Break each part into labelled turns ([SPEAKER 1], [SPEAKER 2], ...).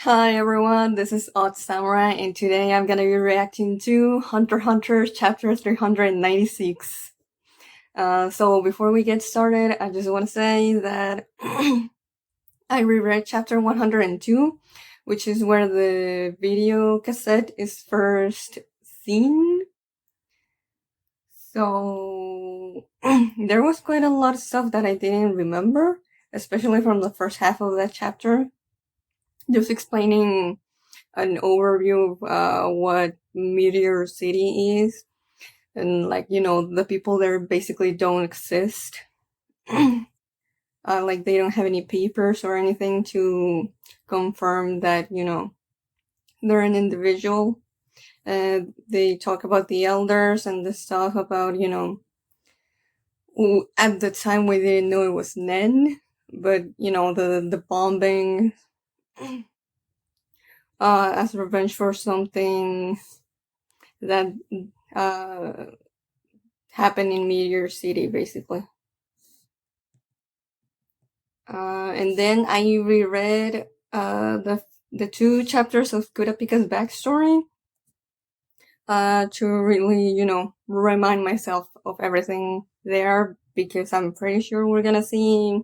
[SPEAKER 1] Hi everyone, this is Odd Samurai, and today I'm gonna be reacting to Hunter x Hunter chapter 396. So before we get started, I just want to say that I reread chapter 102, which is where the video cassette is first seen. So there was quite a lot of stuff that I didn't remember, especially from the first half of that chapter. Just explaining an overview of what Meteor City is, and the people there basically don't exist. Like they don't have any papers or anything to confirm that they're an individual. They talk about the elders and the stuff about at the time we didn't know it was Nen, but the bombing as revenge for something that uh happened in Meteor City, basically. And then I reread the two chapters of Kurapika's backstory to really, remind myself of everything there, because I'm pretty sure we're gonna see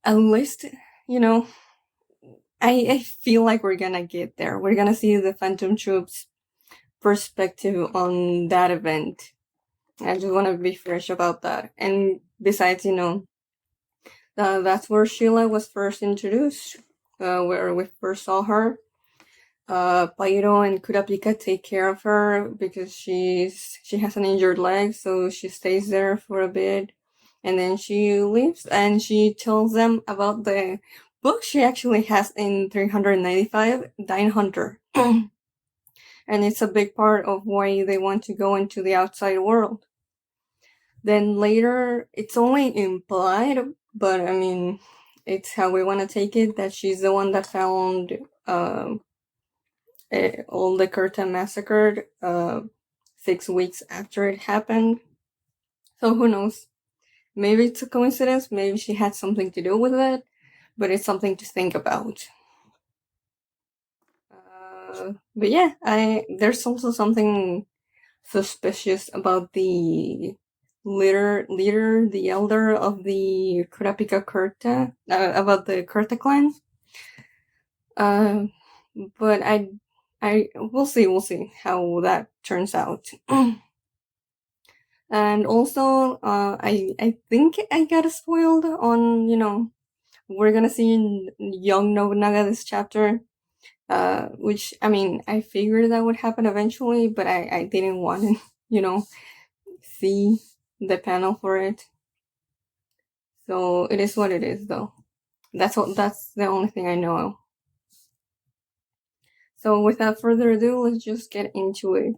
[SPEAKER 1] at least, you know, I feel like we're gonna get there. We're gonna see the Phantom Troops perspective on that event. I just want to be fresh about that. And besides, that's where Sheila was first introduced, where we first saw her. Pairo and Kurapika take care of her because she has an injured leg, so she stays there for a bit, and then she leaves, and she tells them about the book she actually has in 395, Dine Hunter. And it's a big part of why they want to go into the outside world. Then later, it's only implied, but I mean, it's how we want to take it, that she's the one that found all the Kurta massacred 6 weeks after it happened. So who knows? Maybe it's a coincidence, maybe she had something to do with it, but it's something to think about. But yeah, there's also something suspicious about the leader, the elder of the Kurapika Kurta, about the Kurta clan. But we'll see how that turns out. And also, I think I got spoiled on, we're gonna see young Nobunaga this chapter. Which, I mean, I figured that would happen eventually, but I didn't want to, see the panel for it. So it is what it is, though. That's the only thing I know. So without further ado, let's just get into it.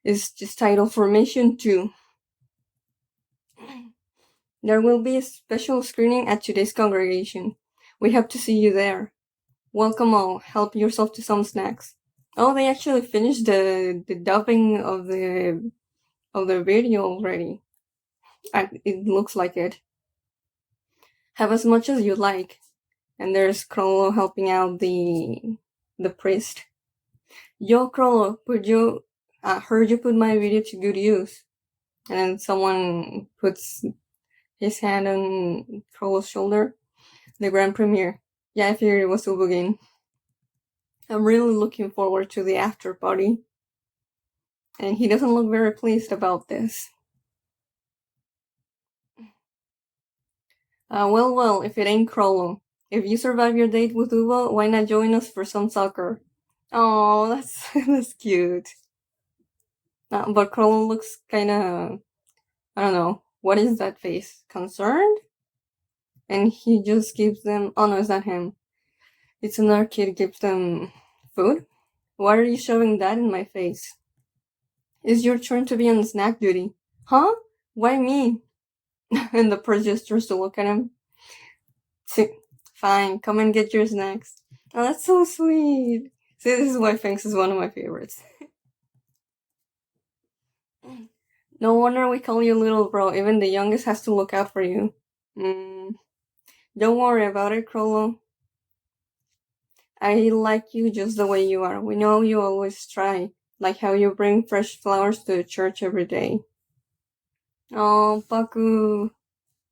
[SPEAKER 1] It's just titled Formation 2. There will be a special screening at today's congregation. We hope to see you there. Welcome all. Help yourself to some snacks. Oh, they actually finished the dubbing of the video already. It looks like it. Have as much as you like. And there's Chrollo helping out the priest. Yo, Chrollo, heard you put my video to good use. And then someone puts his hand on Chrollo's shoulder. The grand premiere. Yeah, I figured it was Ubugin. I'm really looking forward to the after party. And he doesn't look very pleased about this. Well, if it ain't Chrollo. If you survive your date with Uvo, why not join us for some soccer? Oh, that's cute. But Chrollo looks kinda, I don't know, what is that face? Concerned? And he just gives them, oh no, it's not him. It's another kid gives them food? Why are you shoving that in my face? It's your turn to be on snack duty. Huh? Why me? And the priest just turns to look at him. Fine, come and get your snacks. Oh, that's so sweet. See, this is why Fangs is one of my favorites. No wonder we call you little bro. Even the youngest has to look out for you. Don't worry about it, Chrollo. I like you just the way you are. We know you always try, like how you bring fresh flowers to church every day. Oh, Paku.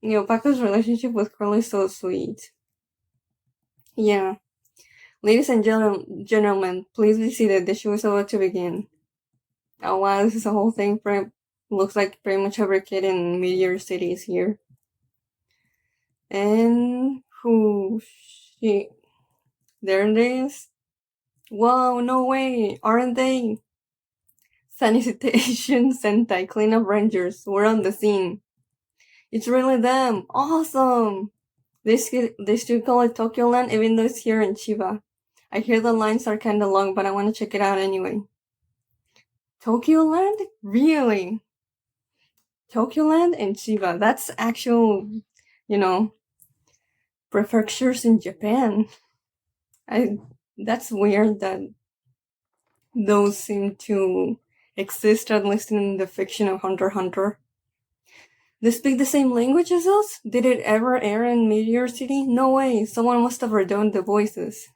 [SPEAKER 1] Paku's relationship with Chrollo is so sweet. Yeah. Ladies and gentlemen, please be seated. The show is about to begin. Oh wow, this is a whole thing. Looks like pretty much every kid in Meteor City is here. And there it is. Whoa, no way, aren't they? Sanitation Sentai Cleanup Rangers, we're on the scene. It's really them. Awesome. They still call it Tokyo Land even though it's here in Chiba. I hear the lines are kinda long, but I want to check it out anyway. Tokyo Land? Really? Tokyo Land and Chiba. That's actual, prefectures in Japan. That's weird that those seem to exist, at least in the fiction of Hunter x Hunter. They speak the same language as us? Did it ever air in Meteor City? No way, someone must have redone the voices.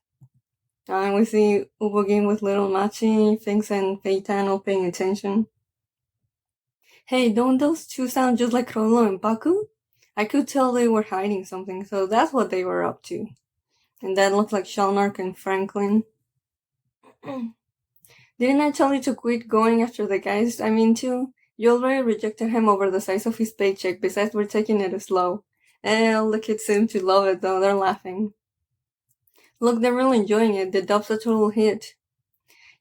[SPEAKER 1] And we see Ubo game with little Machi, Finks and Feitano paying attention. Hey, don't those two sound just like Chrollo and Paku? I could tell they were hiding something, so that's what they were up to. And that looked like Shalnark and Franklin. Didn't I tell you to quit going after the guys I'm into? You already rejected him over the size of his paycheck, besides we're taking it slow. All the kids seem to love it though, they're laughing. Look, they're really enjoying it, the dub's a total hit.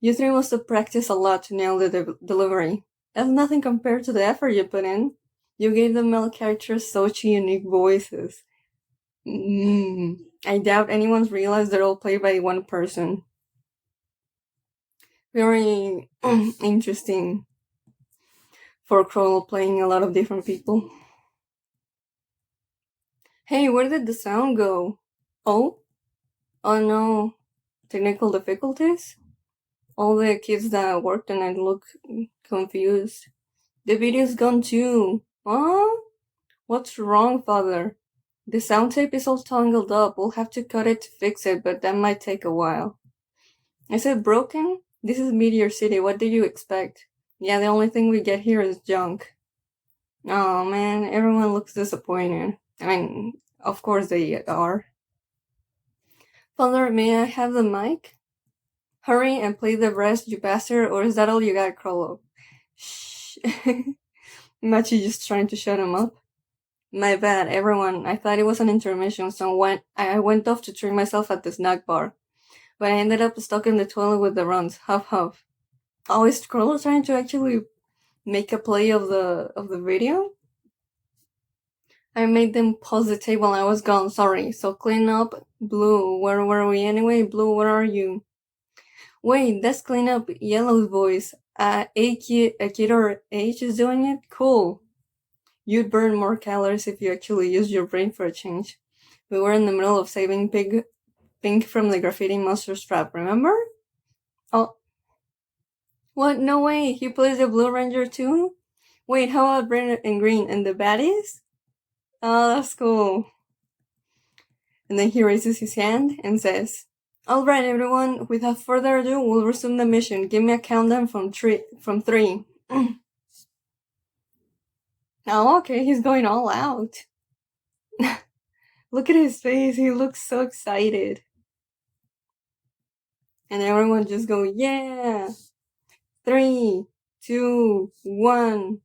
[SPEAKER 1] You three must have practiced a lot to nail the delivery. That's nothing compared to the effort you put in. You gave the male characters such unique voices. I doubt anyone's realized they're all played by one person. Very interesting for Chrollo playing a lot of different people. Hey, where did the sound go? Oh? Oh no. Technical difficulties? All the kids that worked on it look confused. The video's gone too. Huh? What's wrong, father? The sound tape is all tangled up. We'll have to cut it to fix it, but that might take a while. Is it broken? This is Meteor City. What do you expect? Yeah, the only thing we get here is junk. Oh man, everyone looks disappointed. I mean, of course they are. Father, may I have the mic? Hurry and play the rest, you bastard, or is that all you got, Chrollo? Shh. Machi just trying to shut him up. My bad, everyone. I thought it was an intermission, so I went off to treat myself at the snack bar. But I ended up stuck in the toilet with the runs. Huff huff. Oh, is Chrollo trying to actually make a play of the video? I made them pause the table while I was gone, sorry. So clean up. Blue, where were we anyway? Blue, where are you? Wait, that's clean up Yellow's voice. A kid or H is doing it? Cool. You'd burn more calories if you actually used your brain for a change. We were in the middle of saving Pink from the graffiti monster's trap, remember? Oh. What? No way, he plays the Blue Ranger too? Wait, how about Red and Green and the baddies? Oh, that's cool. And then he raises his hand and says, Alright everyone, without further ado, we'll resume the mission. Give me a countdown from three. Oh, okay, he's going all out. Look at his face, he looks so excited. And everyone just go, yeah! 3, 2, 1.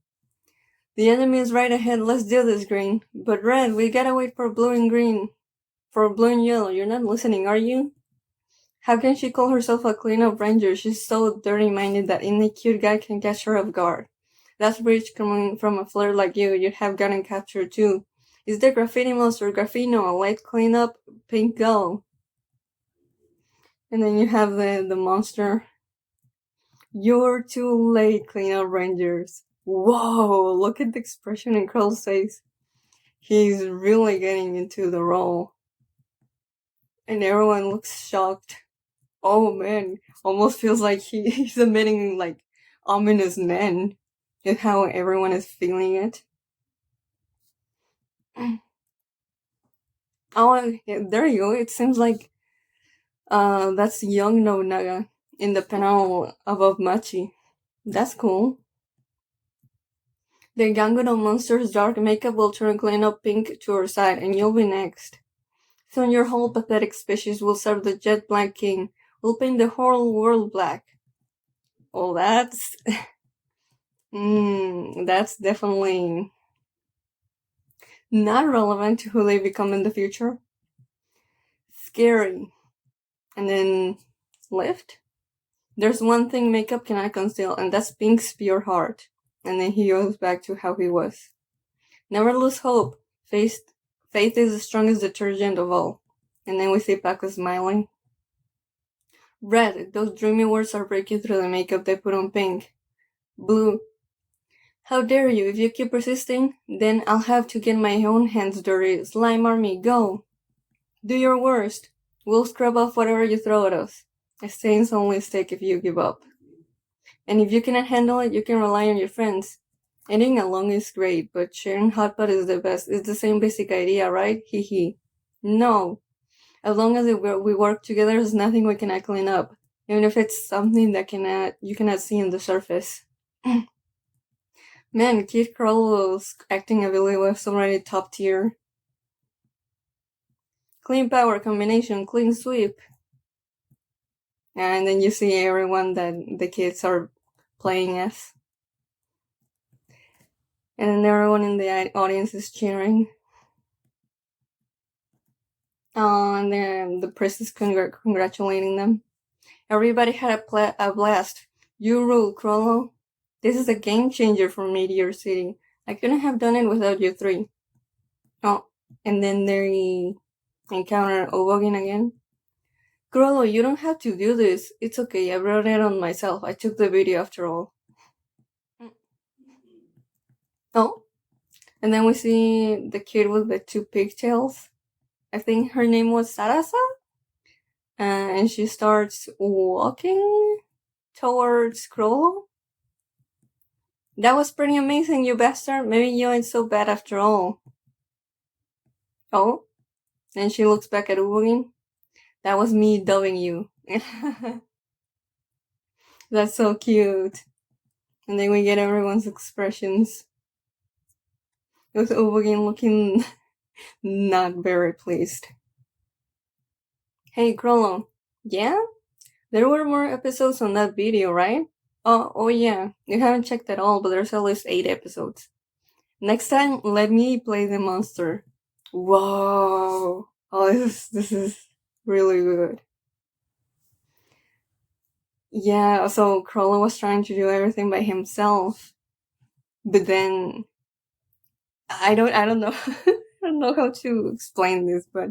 [SPEAKER 1] The enemy is right ahead, let's do this, Green. But Red, we gotta wait for Blue and Green. For Blue and Yellow, you're not listening, are you? How can she call herself a cleanup ranger? She's so dirty-minded that any cute guy can catch her off guard. That's rich coming from a flirt like you. You'd have gotten captured too. Is the graffiti monster Graffino a light cleanup pink girl? And then you have the monster. You're too late, cleanup rangers. Whoa, look at the expression in Chrollo's face. He's really getting into the role. And everyone looks shocked. Oh man, almost feels like he's emitting like ominous men. Is how everyone is feeling it. Oh, yeah, there you go. It seems like That's young Nobunaga in the panel above Machi. That's cool. The Gangono monster's dark makeup will turn clean up pink to her side, and you'll be next. Soon your whole pathetic species will serve the jet black king. We'll paint the whole world black. Oh, that's... that's definitely not relevant to who they become in the future. Scary. And then lift. There's one thing makeup cannot conceal, and that's Pink's pure heart. And then he goes back to how he was. Never lose hope. Faith is the strongest detergent of all. And then we see Paco smiling. Red, those dreamy words are breaking through the makeup they put on Pink. Blue, how dare you? If you keep persisting, then I'll have to get my own hands dirty. Slime army, go! Do your worst. We'll scrub off whatever you throw at us. Stains only stick if you give up. And if you cannot handle it, you can rely on your friends. Eating alone is great, but sharing hot pot is the best. It's the same basic idea, right? Hee hee. No. As long as we work together, there's nothing we cannot clean up. Even if it's something that you cannot see on the surface. Man, Kid Chrollo's acting ability was already top tier. Clean power combination, clean sweep. And then you see everyone that the kids are playing as. And then everyone in the audience is cheering. And then the priest is congratulating them. Everybody had a blast. You rule, Chrollo. This is a game changer for Meteor City. I couldn't have done it without you three. Oh, and then they encounter Obogin again. Chrollo, you don't have to do this. It's okay, I wrote it on myself. I took the video after all. Oh, and then we see the kid with the two pigtails. I think her name was Sarasa? And she starts walking towards Chrollo. That was pretty amazing, you bastard. Maybe you ain't so bad after all. Oh, and she looks back at Ubogin. That was me dubbing you. That's so cute. And then we get everyone's expressions. With Ubogin looking not very pleased. Hey, Chrollo. Yeah? There were more episodes on that video, right? Oh yeah. You haven't checked at all, but there's at least 8 episodes. Next time, let me play the monster. Whoa. Oh, this is really good. Yeah, so Chrollo was trying to do everything by himself. But then I don't know I don't know how to explain this, but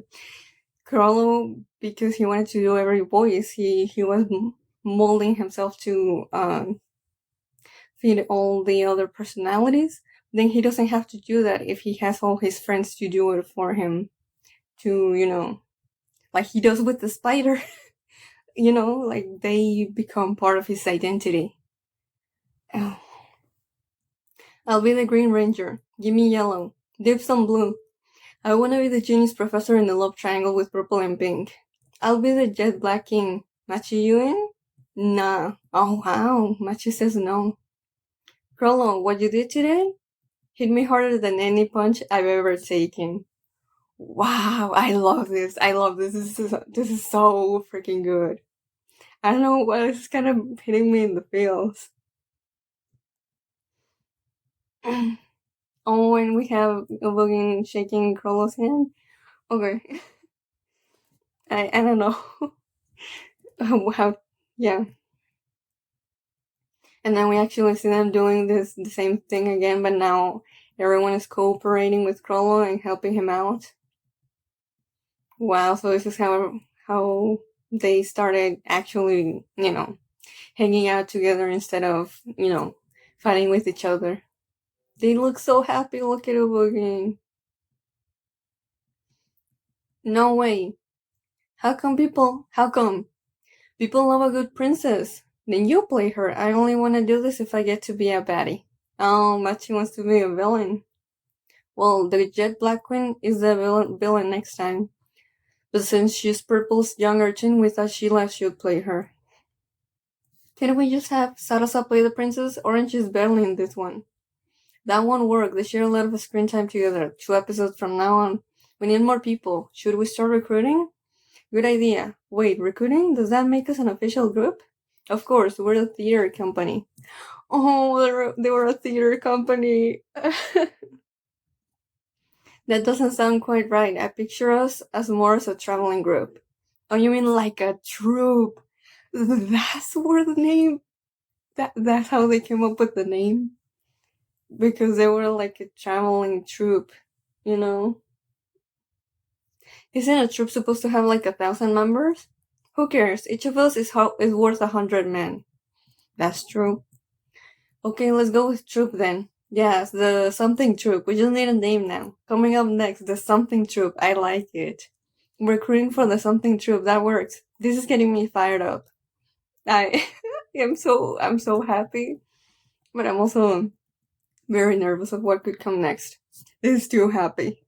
[SPEAKER 1] Chrollo, because he wanted to do every voice, he was molding himself to feed all the other personalities. Then he doesn't have to do that if he has all his friends to do it for him. To, like he does with the spider. Like they become part of his identity. Oh. I'll be the Green Ranger. Give me yellow. Dip some blue. I want to be the genius professor in the love triangle with purple and pink. I'll be the jet black king. Machi, you in? Nah. Oh wow. Machi says no. Chrollo, what you did today? Hit me harder than any punch I've ever taken. Wow, I love this. I love this. This is so freaking good. I don't know what is kind of hitting me in the feels. Oh, and we have Ubogin shaking Chrollo's hand. Okay. I don't know how. Yeah. And then we actually see them doing the same thing again, but now everyone is cooperating with Chrollo and helping him out. Wow, so this is how they started actually, hanging out together instead of, fighting with each other. They look so happy. Look at Ubogin. No way. How come people love a good princess? Then you play her. I only want to do this if I get to be a baddie. Oh, Machi wants to be a villain. Well, the Jet Black Queen is the villain next time. But since she's Purple's younger twin, we thought Sheila should play her. Can we just have Sarasa play the princess? Orange is barely in this one. That won't work. They share a lot of screen time together. 2 episodes from now on. We need more people. Should we start recruiting? Good idea. Wait, recruiting? Does that make us an official group? Of course, we're a theater company. Oh, they were a theater company. That doesn't sound quite right. I picture us as more as a traveling group. Oh, you mean like a troupe? That's where the name... That's how they came up with the name? Because they were like a traveling troupe, you know? Isn't a troupe supposed to have like 1,000 members? Who cares? Each of us is worth 100 men. That's true. Okay, let's go with troupe then. Yes, the something troupe. We just need a name now. Coming up next, the something troupe. I like it. Recruiting for the something troupe. That works. This is getting me fired up. I I'm so happy, but I'm also very nervous of what could come next. This is too happy.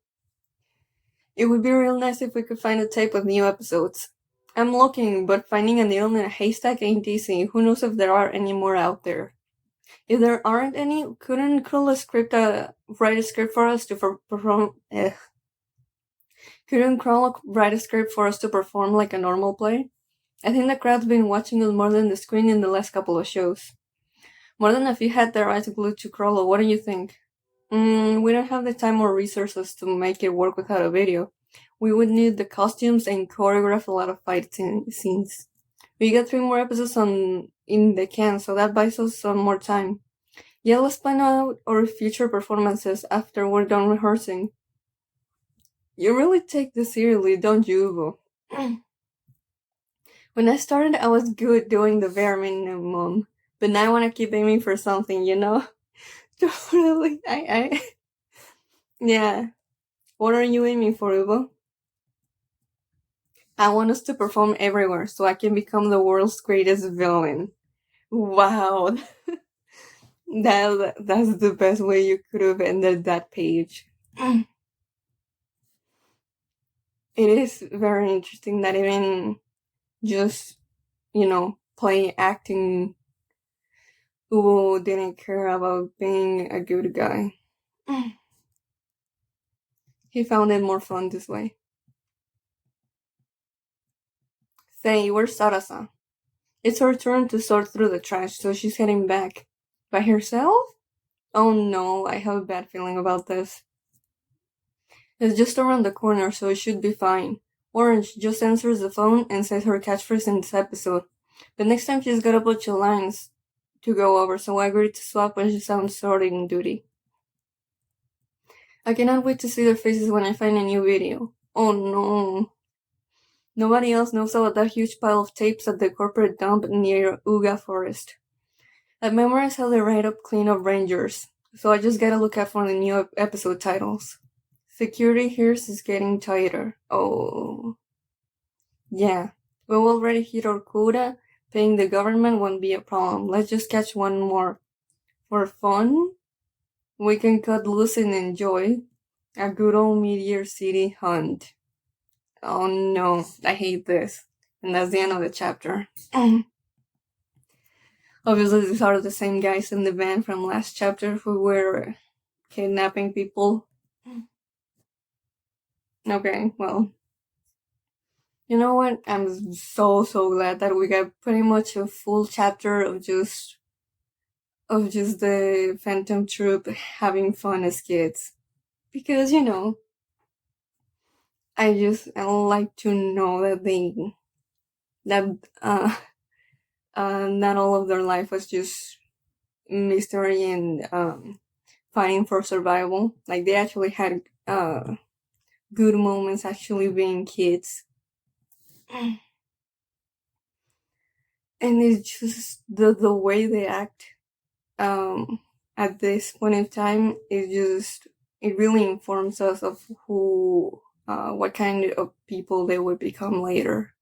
[SPEAKER 1] It would be real nice if we could find a tape with new episodes. I'm looking, but finding a needle in a haystack ain't easy. Who knows if there are any more out there? If there aren't any, couldn't Chrollo write a script for us to perform? Couldn't Chrollo write a script for us to perform like a normal play? I think the crowd's been watching us more than the screen in the last couple of shows. More than a few had their eyes glued to Chrollo. What do you think? We don't have the time or resources to make it work without a video. We would need the costumes and choreograph a lot of fight scenes. We got 3 more episodes in the can, so that buys us some more time. Yeah, let's plan out our future performances after we're done rehearsing. You really take this seriously, don't you, Uvo? When I started, I was good doing the bare minimum, but now I want to keep aiming for something, you know? Totally. Yeah. What are you aiming for, Uvo? I want us to perform everywhere so I can become the world's greatest villain. Wow. That's the best way you could have ended that page. It is very interesting that even just, playing acting, Uvo didn't care about being a good guy. He found it more fun this way. Say, where's Sarasa? It's her turn to sort through the trash, so she's heading back. By herself? Oh no, I have a bad feeling about this. It's just around the corner, so it should be fine. Orange just answers the phone and says her catchphrase in this episode. But next time she's got a bunch of lines to go over, so I agreed to swap when she's on sorting duty. I cannot wait to see their faces when I find a new video. Oh no. Nobody else knows about that huge pile of tapes at the corporate dump near Uga Forest. I memorized how they write up cleanup rangers, so I just gotta look out for the new episode titles. Security here is getting tighter. Oh. Yeah, we've already hit our quota. Paying the government won't be a problem. Let's just catch one more. For fun, we can cut loose and enjoy a good old Meteor City hunt. Oh no, I hate this. And that's the end of the chapter. Obviously, these are the same guys in the band from last chapter who were kidnapping people. Okay, well. You know what? I'm so glad that we got pretty much a full chapter of just the Phantom Troop having fun as kids. Because, I like to know that not all of their life was just mystery and fighting for survival. Like, they actually had good moments actually being kids. And it's just the way they act at this point in time it really informs us of what kind of people they would become later,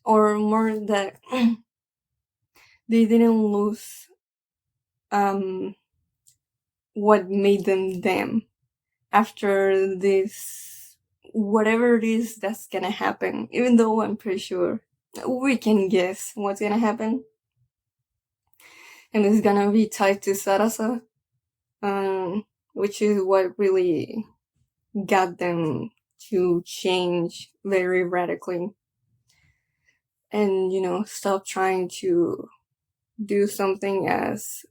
[SPEAKER 1] or more that they didn't lose what made them after this whatever it is that's gonna happen, even though I'm pretty sure we can guess what's gonna happen. And it's gonna be tied to Sarasa, which is what really got them to change very radically and, stop trying to do something as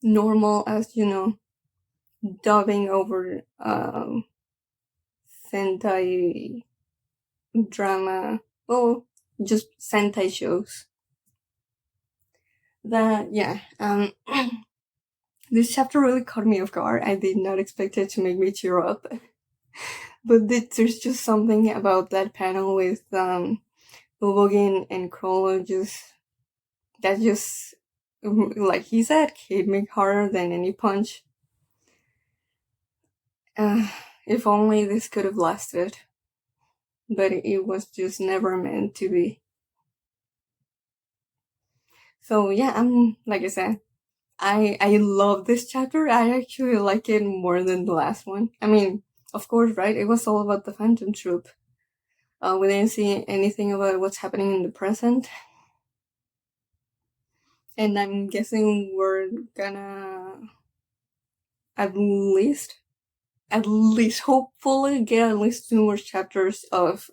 [SPEAKER 1] normal as, dubbing over Sentai drama, or just Sentai shows. That, yeah, this chapter really caught me off guard. I did not expect it to make me tear up. But there's just something about that panel with Ubogin and Chrollo that just, like he said, hit me harder than any punch. If only this could have lasted. But it was just never meant to be. So yeah, like I said, I love this chapter. I actually like it more than the last one. I mean, of course, right? It was all about the Phantom Troop. We didn't see anything about what's happening in the present. And I'm guessing we're gonna at least hopefully get at least 2 more chapters of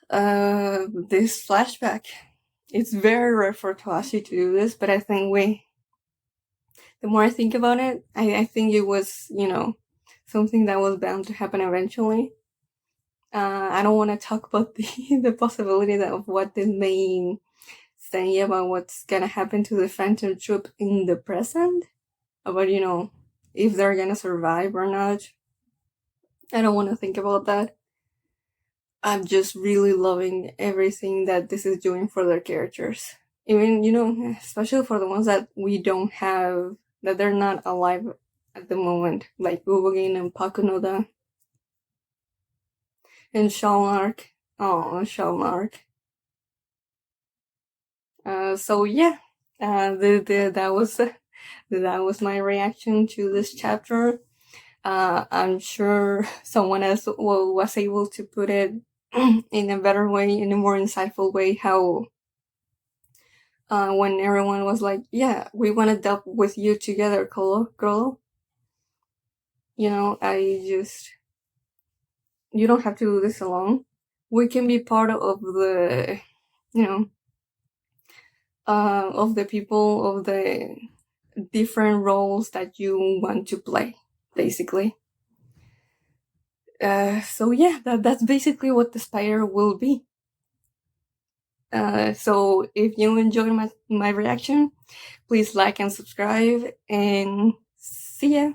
[SPEAKER 1] this flashback. It's very rare for Toashi to do this, but I think the more I think about it, I think it was, something that was bound to happen eventually. I don't want to talk about the possibility of what this may say about what's gonna happen to the Phantom Troop in the present, about, if they're gonna survive or not. I don't want to think about that. I'm just really loving everything that this is doing for their characters. Even, especially for the ones that we don't have, that they're not alive at the moment, like Ubogin and Pakunoda. And Shalmark. Oh, Shalmark. So yeah, that was my reaction to this chapter. I'm sure someone else was able to put it in a better way, in a more insightful way, how when everyone was like, yeah, we want to dub with you together, Chrollo. You don't have to do this alone. We can be part of the, of the people, of the different roles that you want to play, basically. So yeah, that's basically what the spider will be. So if you enjoyed my reaction, please like and subscribe, and see ya.